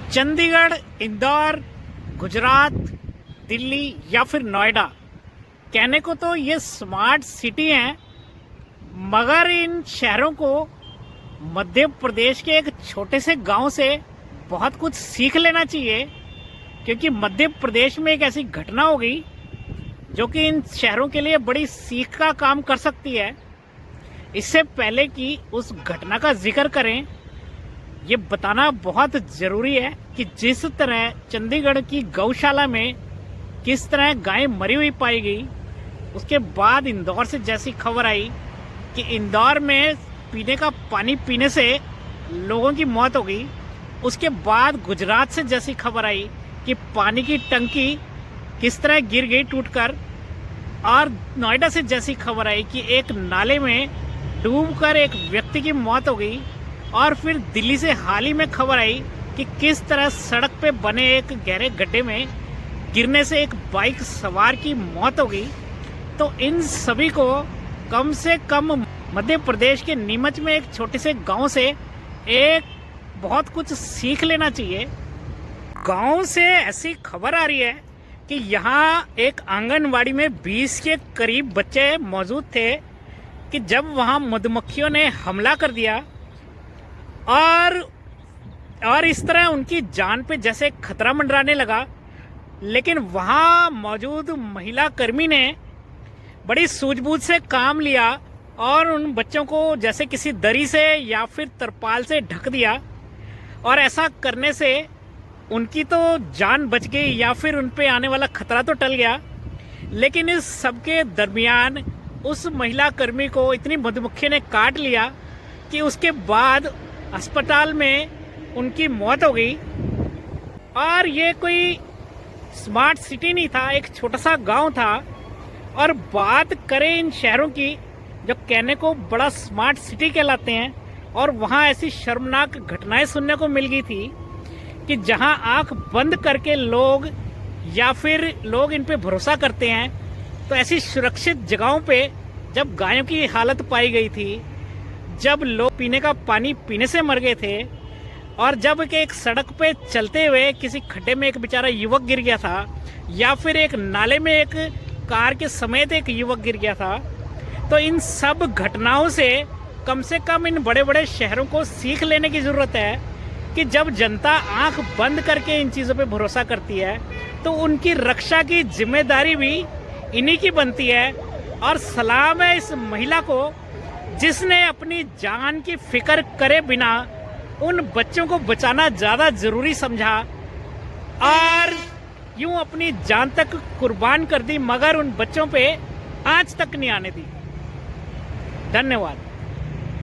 चंडीगढ़, इंदौर, गुजरात, दिल्ली या फिर नोएडा, कहने को तो ये स्मार्ट सिटी हैं, मगर इन शहरों को मध्य प्रदेश के एक छोटे से गांव से बहुत कुछ सीख लेना चाहिए। क्योंकि मध्य प्रदेश में एक ऐसी घटना हो गई जो कि इन शहरों के लिए बड़ी सीख का काम कर सकती है। इससे पहले कि उस घटना का जिक्र करें, ये बताना बहुत ज़रूरी है कि जिस तरह चंडीगढ़ की गौशाला में किस तरह गाय मरी हुई पाई गई, उसके बाद इंदौर से जैसी खबर आई कि इंदौर में पीने का पानी पीने से लोगों की मौत हो गई, उसके बाद गुजरात से जैसी खबर आई कि पानी की टंकी किस तरह गिर गई टूटकर, और नोएडा से जैसी खबर आई कि एक नाले में डूबकर एक व्यक्ति की मौत हो गई, और फिर दिल्ली से हाल ही में खबर आई कि किस तरह सड़क पे बने एक गहरे गड्ढे में गिरने से एक बाइक सवार की मौत हो गई। तो इन सभी को कम से कम मध्य प्रदेश के नीमच में एक छोटे से गांव से एक बहुत कुछ सीख लेना चाहिए। गांव से ऐसी खबर आ रही है कि यहाँ एक आंगनवाड़ी में 20 के करीब बच्चे मौजूद थे कि जब वहाँ मधुमक्खियों ने हमला कर दिया और इस तरह उनकी जान पे जैसे खतरा मंडराने लगा। लेकिन वहाँ मौजूद महिला कर्मी ने बड़ी सूझबूझ से काम लिया और उन बच्चों को जैसे किसी दरी से या फिर तरपाल से ढक दिया, और ऐसा करने से उनकी तो जान बच गई या फिर उन पे आने वाला खतरा तो टल गया। लेकिन इस सब के दरमियान उस महिला कर्मी को इतनी मधुमक्खी ने काट लिया कि उसके बाद अस्पताल में उनकी मौत हो गई। और ये कोई स्मार्ट सिटी नहीं था, एक छोटा सा गांव था। और बात करें इन शहरों की जो कहने को बड़ा स्मार्ट सिटी कहलाते हैं, और वहाँ ऐसी शर्मनाक घटनाएं सुनने को मिल गई थी कि जहां आंख बंद करके लोग या फिर लोग इन पे भरोसा करते हैं, तो ऐसी सुरक्षित जगहों पे जब गायों की हालत पाई गई थी, जब लोग पीने का पानी पीने से मर गए थे, और जब कि एक सड़क पे चलते हुए किसी खड्डे में एक बेचारा युवक गिर गया था, या फिर एक नाले में एक कार के समेत एक युवक गिर गया था, तो इन सब घटनाओं से कम इन बड़े बड़े शहरों को सीख लेने की ज़रूरत है कि जब जनता आंख बंद करके इन चीज़ों पे भरोसा करती है तो उनकी रक्षा की जिम्मेदारी भी इन्हीं की बनती है। और सलाम है इस महिला को जिसने अपनी जान की फिक्र करे बिना उन बच्चों को बचाना ज़्यादा ज़रूरी समझा और यूं अपनी जान तक कुर्बान कर दी, मगर उन बच्चों पे आंच तक नहीं आने दी। धन्यवाद।